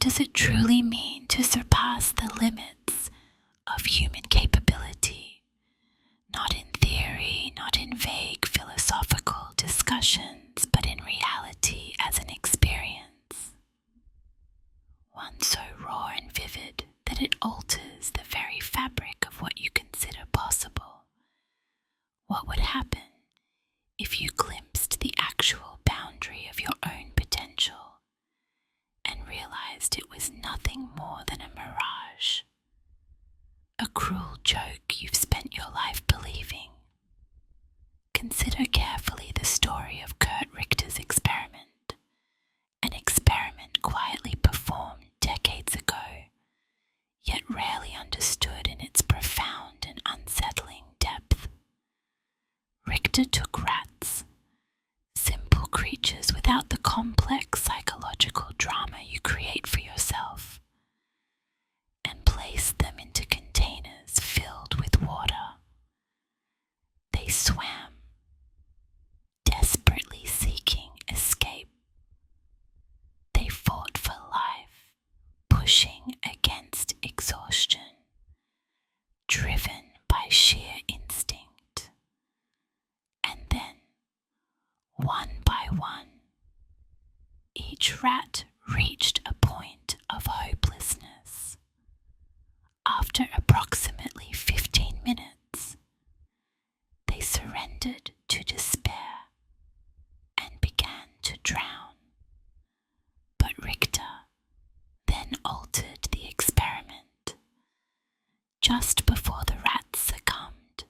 does it truly mean to surpass the limits of human capability? Not in theory, not in vague philosophical discussions, but in reality as an experience. One so raw and vivid that it alters the very fabric of what you consider possible. What would happen if you glimpsed the actual boundary of your own potential and realized it was nothing more than a mirage? A cruel joke you've spent your life believing. Consider carefully the story of Curt Richter's experiment, an experiment quietly performed decades ago, yet rarely understood in its profound and unsettling depth. Richter took rats, simple creatures without the complex psychological drama you create for yourself, and placed them into containers filled with water. They swam, desperately seeking escape. They fought for life, pushing against exhaustion, driven by sheer instinct. And then, one by one, each rat reached a point of hopelessness. After approximately 15 minutes, they surrendered to despair and began to drown. But Richter then altered the experiment. Just before the rats succumbed,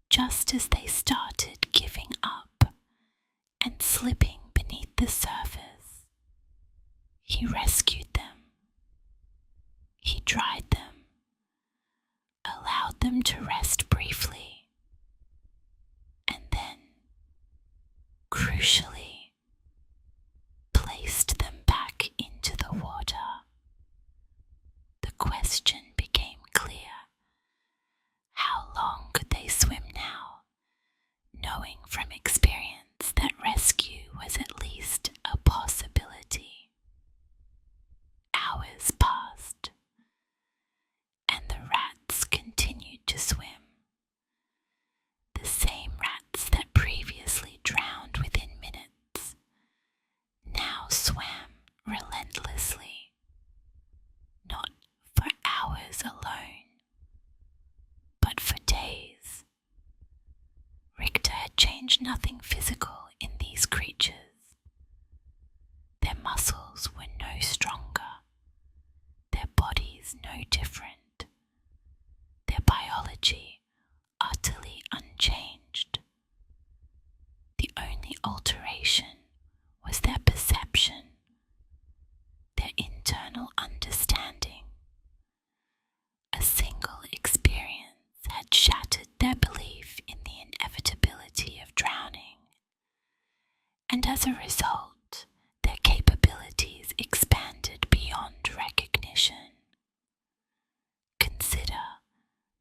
just as they started giving up and slipping beneath the surface, he rescued them. He dried them, allowed them to rest briefly, and then, crucially, placed them back into the water. The question became clear. How long could they swim now, knowing from experience that rescue was at least a possibility? Hours passed, and the rats continued to swim. The same rats that previously drowned within minutes now swam relentlessly, not for hours alone, but for days. Richter had changed nothing physical in these creatures. Their muscles were no stronger, their bodies no different, their biology utterly unchanged. The only alteration was their perception, their internal understanding. A single experience had shattered their belief in the inevitability of drowning, and as a result, their capabilities expanded beyond recognition. Consider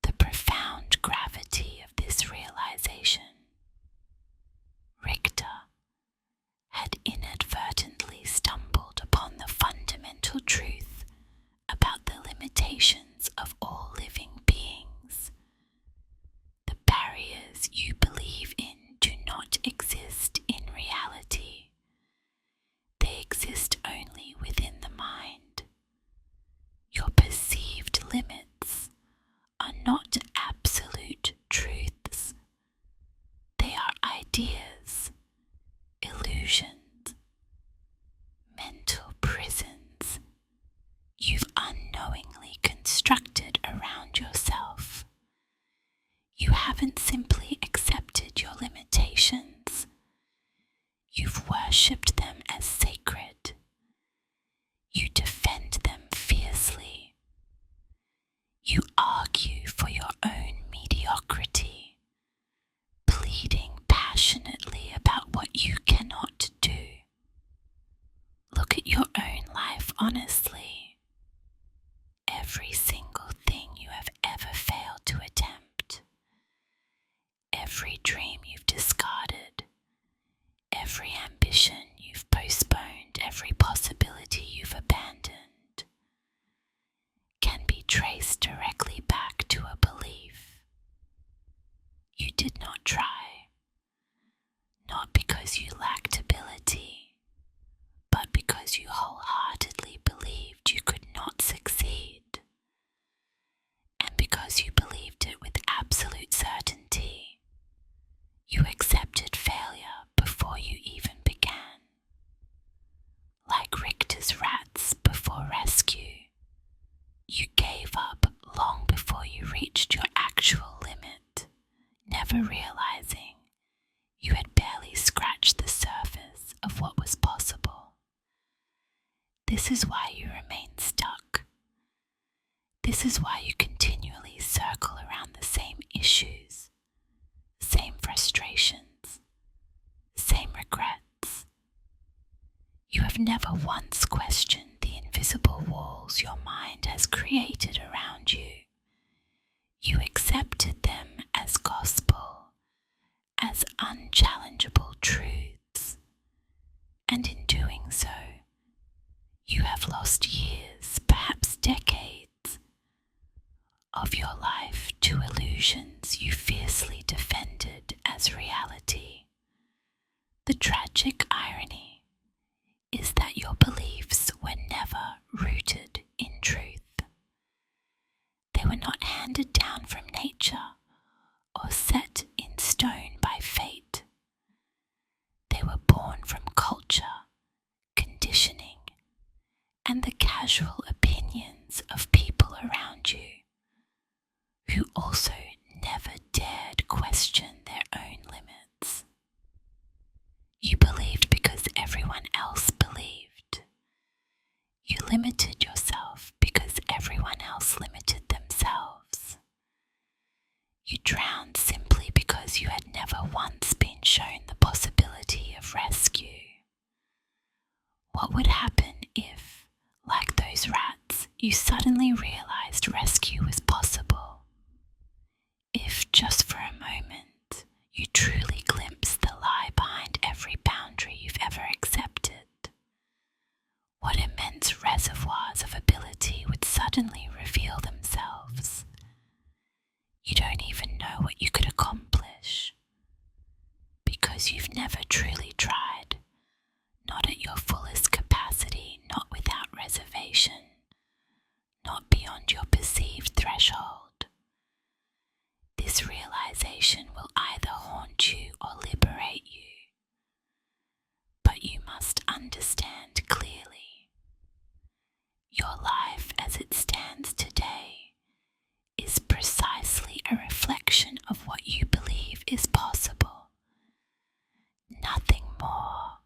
the profound gravity of this realization. Richter had inadvertently stumbled upon the fundamental truth about the limitations of all living beings. The barriers you believe in do not exist in reality. They exist only within the mind. Your perceived limits are not absolute truths. They are ideas, illusions, mental prisons you've unknowingly constructed around yourself. You haven't simply accepted your limitations. You've worshipped them as sacred. You defend them fiercely. You argue for your own mediocrity, pleading passionately about what you cannot do. Look at your own life honestly. Every single thing you have ever failed to attempt, every dream you've discarded, every ambition you've postponed, every possibility you've abandoned, trace directly back to a belief. You did not try, not because you lacked ability, but because you wholeheartedly believed you could not succeed, and because you believed it with absolute certainty. You accepted failure before you even began. Like Richter's rats before rescue, you gave up long before you reached your actual limit, never realizing you had barely scratched the surface of what was possible. This is why you remain stuck. This is why you continually circle around the same issues, same frustrations, same regrets. You have never once questioned the invisible walls your mind has created around you. You accepted them as gospel, as unchallengeable truths, and in doing so, you have lost years, perhaps decades, of your life to illusions you fiercely defended as reality. The tragic irony is that your beliefs were never rooted in truth. They were not handed down from nature or set in stone by fate. They were born from culture, conditioning, and the casual opinions of people around you, who also never dared question their own limits. You believed because everyone else believed. You limited yourself because everyone else limited themselves. You drowned simply because you had never once been shown the possibility of rescue. What would happen if, like those rats, you suddenly realized rescue was possible? If, just for a moment, you truly glimpsed the lie behind every boundary you've ever accepted, what immense reservoirs of ability would suddenly reveal themselves? You don't even know what you could accomplish, because you've never truly tried, not at your fullest capacity, not without reservation, not beyond your perceived threshold. This realization will either haunt you or liberate you, but you must understand clearly. Your life as it stands today is precisely a reflection of what you believe is possible. Nothing more,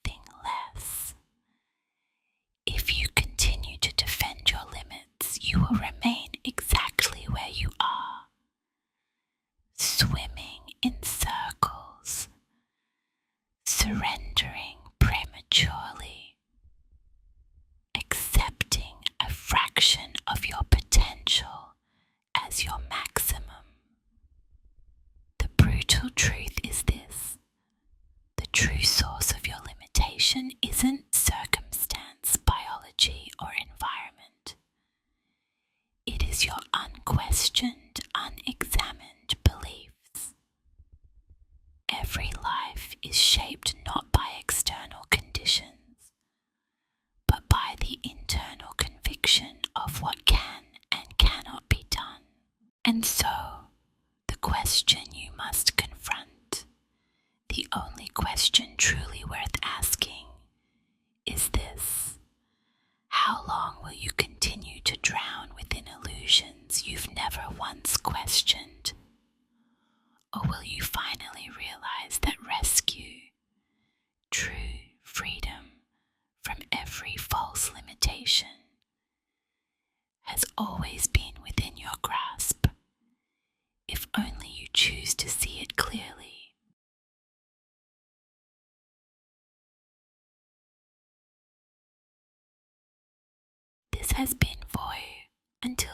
nothing less. If you continue to defend your limits, you will remain exactly where you are, swimming in circles, surrendering prematurely, accepting a fraction of your potential as your maximum. The brutal truth is this: the true source of your limitation isn't circumstance, biology, or environment. It is your unquestioned, unexamined beliefs. Every life is shaped not by external conditions, but by the internal conviction of what can and cannot be done. And so, the question you must confront, the only question truly worth asking, is this: how long will you continue to drown within illusions you've never once questioned? Or will you finally realize that rescue, true freedom from every false limitation, has always been within your grasp, if only you choose to see it clearly? This has been for you until